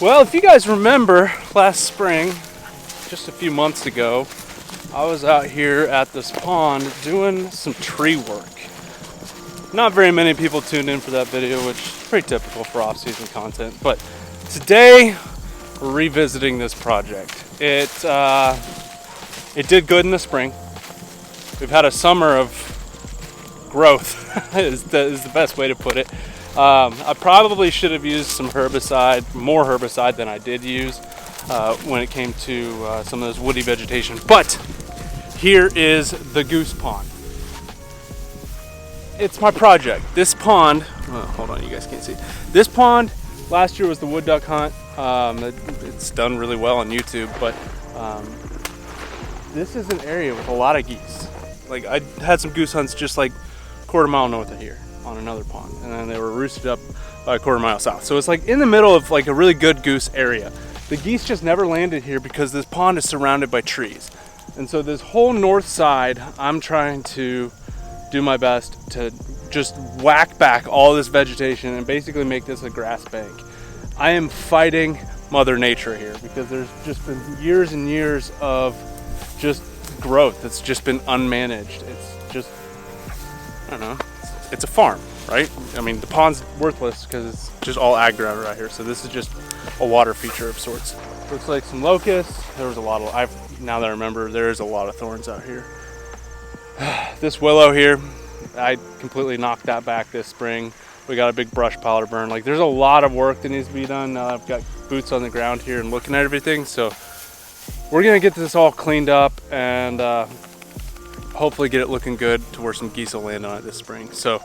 Well, if you guys remember last spring, just a few months ago, I was out here at this pond doing some tree work. Not very many people tuned in for that video, which is pretty typical for off-season content, but today we're revisiting this project. It did good in the spring. We've had a summer of growth is the best way to put it. I probably should have used some herbicide, more herbicide than I did use when it came to some of this woody vegetation. But here is the goose pond. It's my project. This pond, hold on, you guys can't see. This pond last year was the wood duck hunt. It's done really well on YouTube, but this is an area with a lot of geese. Like, I had some goose hunts just like a quarter mile north of here on another pond, and then they were roosted up a quarter mile south. So it's like in the middle of like a really good goose area. The geese just never landed here because this pond is surrounded by trees. And so this whole north side, I'm trying to do my best to just whack back all this vegetation and basically make this a grass bank. I am fighting Mother Nature here because there's just been years and years of just growth that's just been unmanaged. It's just, I don't know, it's a farm, right? I mean, the pond's worthless because it's just all ag ground right here. So this is just a water feature of sorts. Looks like some locusts. There was a lot of, now that I remember, there is a lot of thorns out here. This willow here, I completely knocked that back this spring. We got a big brush pile to burn. Like, there's a lot of work that needs to be done. Now I've got boots on the ground here and looking at everything. So we're gonna get this all cleaned up and hopefully get it looking good to where some geese will land on it this spring. So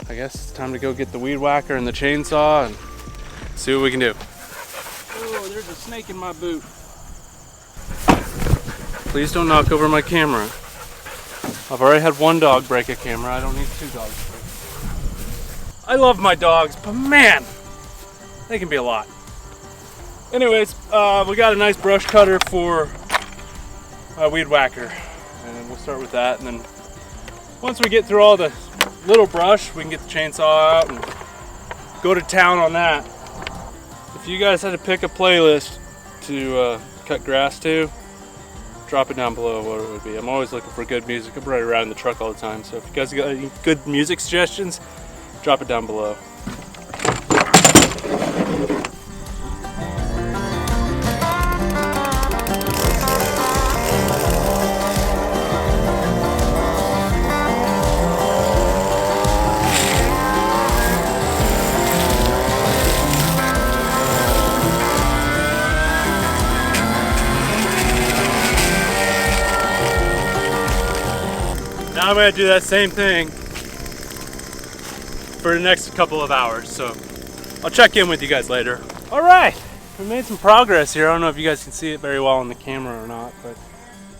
I guess it's time to go get the weed whacker and the chainsaw and see what we can do. Oh, there's a snake in my boot. Please don't knock over my camera. I've already had one dog break a camera. I don't need two dogs to break. I love my dogs, but man, they can be a lot. Anyways, we got a nice brush cutter for a weed whacker. And we'll start with that, and then once we get through all the little brush, we can get the chainsaw out and go to town on that. If you guys had to pick a playlist to cut grass to, drop it down below what it would be. I'm always looking for good music. I'm right around in the truck all the time, so if you guys got any good music suggestions, drop it down below. Now I'm going to do that same thing for the next couple of hours, so I'll check in with you guys later. All right, we made some progress here. I don't know if you guys can see it very well on the camera or not, but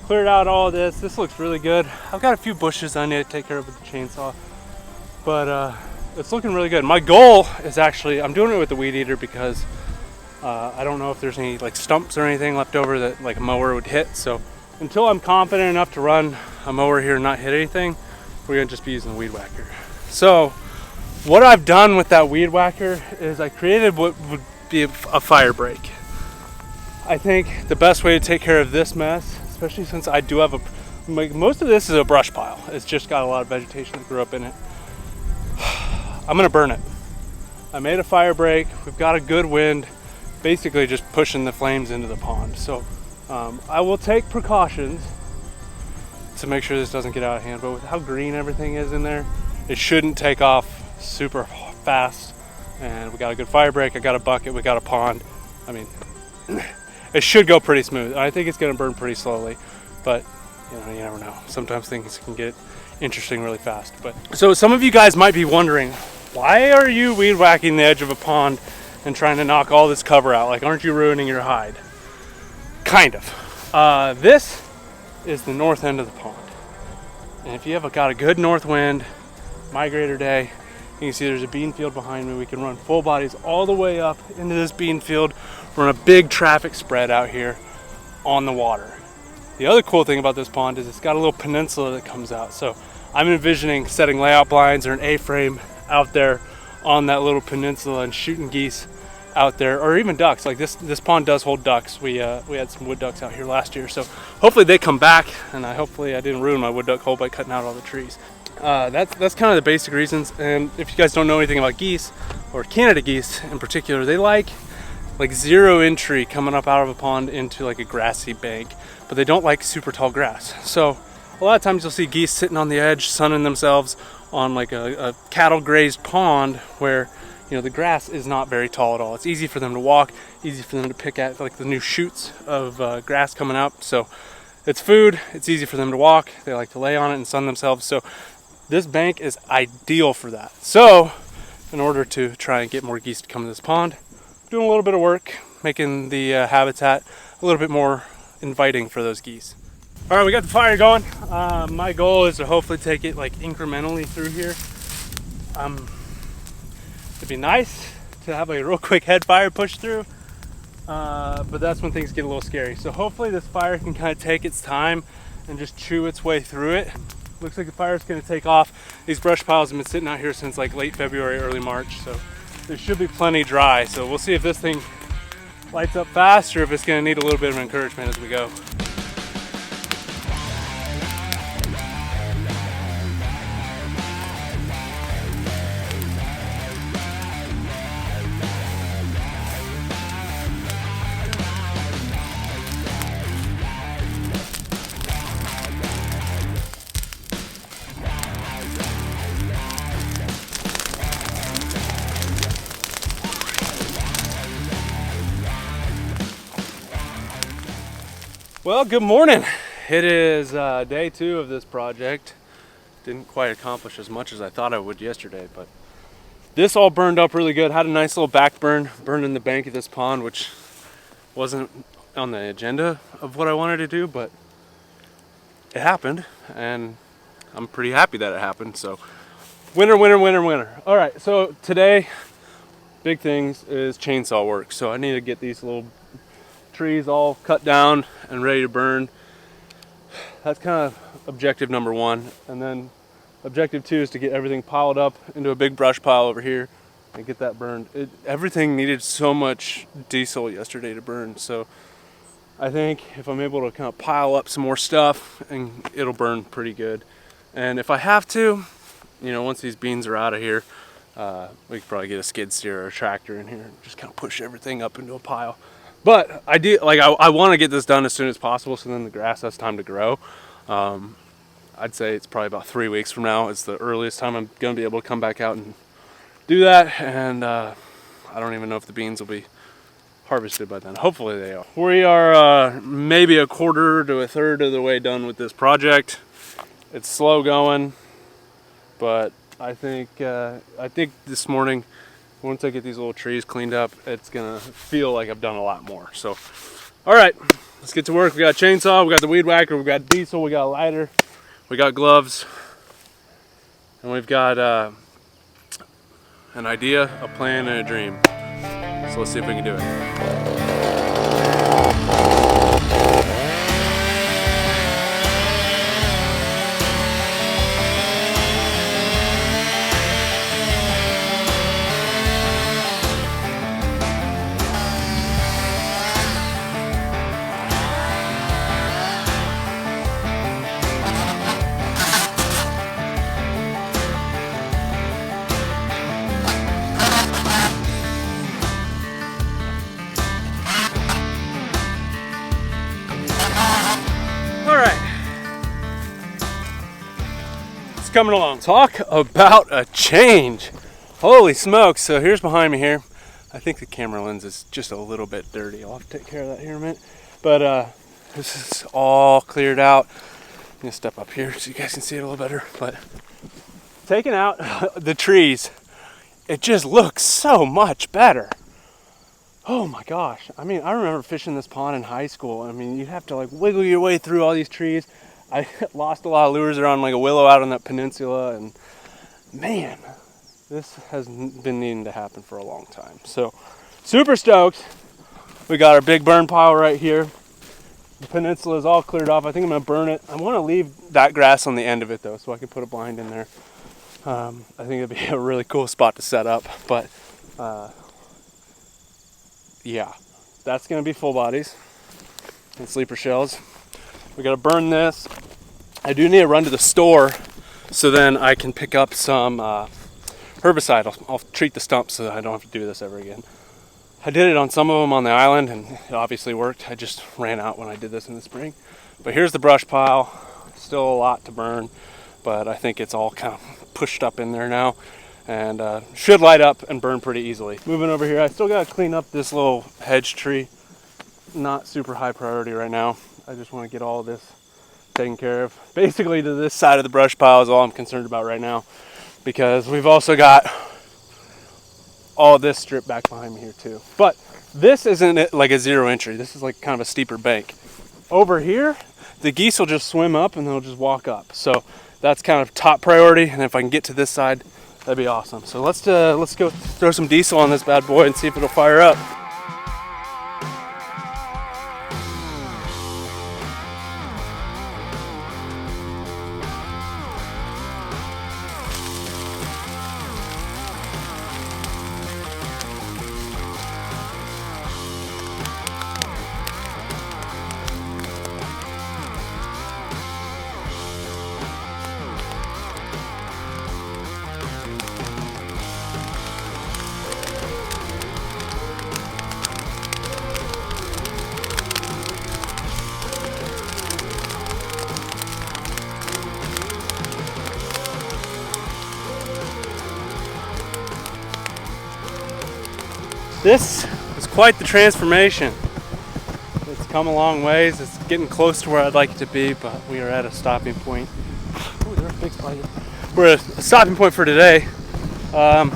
cleared out all this. This looks really good. I've got a few bushes I need to take care of with the chainsaw, but it's looking really good. My goal is actually, I'm doing it with the weed eater because I don't know if there's any like stumps or anything left over that like a mower would hit. So until I'm confident enough to run a mower here and not hit anything, we're gonna just be using the weed whacker. So what I've done with that weed whacker is I created what would be a fire break. I think the best way to take care of this mess, especially since I do have most of this is a brush pile. It's just got a lot of vegetation that grew up in it. I'm gonna burn it. I made a fire break. We've got a good wind, basically just pushing the flames into the pond. So I will take precautions to make sure this doesn't get out of hand, but with how green everything is in there, it shouldn't take off super fast. And we got a good fire break, I got a bucket, we got a pond. I mean, it should go pretty smooth. I think it's gonna burn pretty slowly, but you know, you never know. Sometimes things can get interesting really fast. But so some of you guys might be wondering, why are you weed whacking the edge of a pond and trying to knock all this cover out? Like, aren't you ruining your hide? Kind of. This is the north end of the pond. And if you have got a good north wind, migrator day, you can see there's a bean field behind me. We can run full bodies all the way up into this bean field. We're on a big traffic spread out here on the water. The other cool thing about this pond is it's got a little peninsula that comes out. So I'm envisioning setting layout blinds or an A-frame out there on that little peninsula and shooting geese out there, or even ducks. Like this pond does hold ducks. We had some wood ducks out here last year, so hopefully they come back, and hopefully I didn't ruin my wood duck hole by cutting out all the trees. That's kind of the basic reasons. And if you guys don't know anything about geese, or Canada geese in particular, they like zero entry coming up out of a pond into like a grassy bank, but they don't like super tall grass. So a lot of times you'll see geese sitting on the edge, sunning themselves on like a cattle grazed pond where, you know, the grass is not very tall at all. It's easy for them to walk, easy for them to pick at like the new shoots of grass coming up. So it's food, it's easy for them to walk. They like to lay on it and sun themselves. So this bank is ideal for that. So in order to try and get more geese to come to this pond, doing a little bit of work, making the habitat a little bit more inviting for those geese. All right, we got the fire going. My goal is to hopefully take it like incrementally through here. It'd be nice to have like a real quick head fire push through, but that's when things get a little scary. So hopefully this fire can kind of take its time and just chew its way through it. Looks like the fire's gonna take off. These brush piles have been sitting out here since like late February, early March, so there should be plenty dry. So we'll see if this thing lights up fast or if it's gonna need a little bit of encouragement as we go. Well, good morning. It is day 2 of this project. Didn't quite accomplish as much as I thought I would yesterday, but this all burned up really good. Had a nice little back burn, burned in the bank of this pond, which wasn't on the agenda of what I wanted to do, but it happened, and I'm pretty happy that it happened. So winner, winner, winner, winner. All right, so today, big things is chainsaw work. So I need to get these little trees all cut down and ready to burn. That's kind of objective number 1, and then objective 2 is to get everything piled up into a big brush pile over here and get that burned. Everything needed so much diesel yesterday to burn, so I think if I'm able to kind of pile up some more stuff, and it'll burn pretty good. And if I have to, you know, once these beans are out of here, we could probably get a skid steer or a tractor in here and just kind of push everything up into a pile. But I want to get this done as soon as possible, so then the grass has time to grow. I'd say it's probably about 3 weeks from now. It's the earliest time I'm going to be able to come back out and do that. And I don't even know if the beans will be harvested by then. Hopefully they are. We are maybe a quarter to a third of the way done with this project. It's slow going, but I think this morning, once I get these little trees cleaned up, it's gonna feel like I've done a lot more. So, all right, let's get to work. We got a chainsaw, we got the weed whacker, we got diesel, we got a lighter, we got gloves, and we've got an idea, a plan, and a dream. So let's see if we can do it. Coming along. Talk about a change. Holy smokes. So here's behind me here. I think the camera lens is just a little bit dirty. I'll have to take care of that here in a minute. But this is all cleared out. I'm gonna step up here so you guys can see it a little better. But taking out the trees, it just looks so much better. Oh my gosh. I mean, I remember fishing this pond in high school. I mean, you'd have to like wiggle your way through all these trees. I lost a lot of lures around like a willow out on that peninsula, and man, this has been needing to happen for a long time. So super stoked. We got our big burn pile right here. The peninsula is all cleared off. I think I'm gonna burn it. I want to leave that grass on the end of it though, so I can put a blind in there. I think it'd be a really cool spot to set up, but yeah, that's gonna be full bodies and sleeper shells. We gotta burn this. I do need to run to the store so then I can pick up some herbicide. I'll treat the stumps so that I don't have to do this ever again. I did it on some of them on the island and it obviously worked. I just ran out when I did this in the spring. But here's the brush pile. Still a lot to burn, but I think it's all kind of pushed up in there now and should light up and burn pretty easily. Moving over here, I still gotta clean up this little hedge tree. Not super high priority right now. I just want to get all of this taken care of. Basically to this side of the brush pile is all I'm concerned about right now, because we've also got all this strip back behind me here too. But this isn't like a zero entry. This is like kind of a steeper bank. Over here, the geese will just swim up and they'll just walk up. So that's kind of top priority. And if I can get to this side, that'd be awesome. So let's go throw some diesel on this bad boy and see if it'll fire up. This is quite the transformation. It's come a long ways. It's getting close to where I'd like it to be, but we are at a stopping point. Ooh, there are big spiders. We're at a stopping point for today. Can't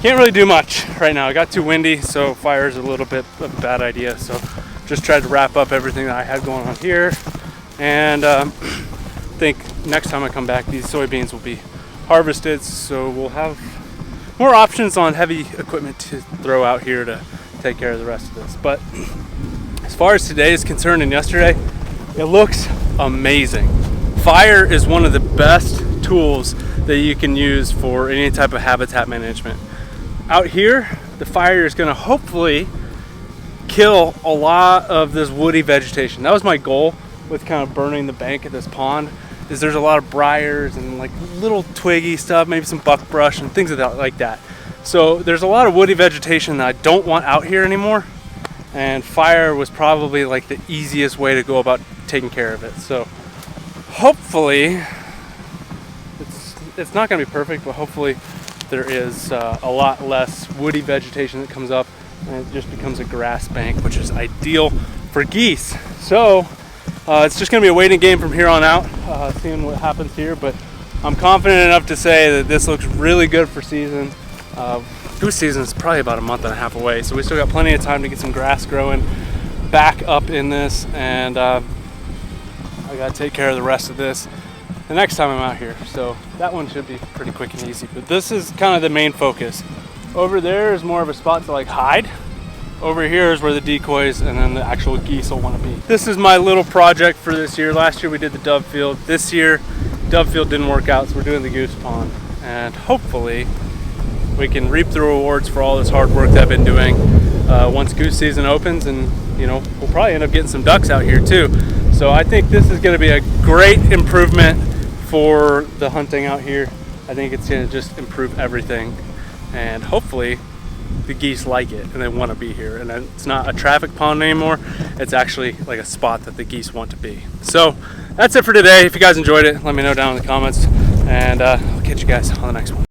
really do much right now. It got too windy, so fire is a little bit of a bad idea. So just tried to wrap up everything that I had going on here. And think next time I come back, these soybeans will be harvested, so we'll have more options on heavy equipment to throw out here to take care of the rest of this. But as far as today is concerned and yesterday, it looks amazing. Fire is one of the best tools that you can use for any type of habitat management. Out here, the fire is going to hopefully kill a lot of this woody vegetation. That was my goal with kind of burning the bank of this pond. Is there's a lot of briars and like little twiggy stuff, maybe some buckbrush and things like that. So there's a lot of woody vegetation that I don't want out here anymore, and fire was probably like the easiest way to go about taking care of it. So hopefully it's not going to be perfect, but hopefully there is a lot less woody vegetation that comes up and it just becomes a grass bank, which is ideal for geese. So it's just going to be a waiting game from here on out, seeing what happens here. But I'm confident enough to say that this looks really good for season. Goose season is probably about a month and a half away, so we still got plenty of time to get some grass growing back up in this. And I got to take care of the rest of this the next time I'm out here. So that one should be pretty quick and easy. But this is kind of the main focus. Over there is more of a spot to like hide. Over here is where the decoys and then the actual geese will want to be. This is my little project for this year. Last year we did the dove field. This year, dove field didn't work out, so we're doing the goose pond. And hopefully we can reap the rewards for all this hard work that I've been doing once goose season opens. And you know, we'll probably end up getting some ducks out here too. So I think this is going to be a great improvement for the hunting out here. I think it's going to just improve everything. And hopefully the geese like it and they want to be here, and it's not a traffic pond anymore. It's actually like a spot that the geese want to be. So that's it for today. If you guys enjoyed it, let me know down in the comments, and I'll catch you guys on the next one.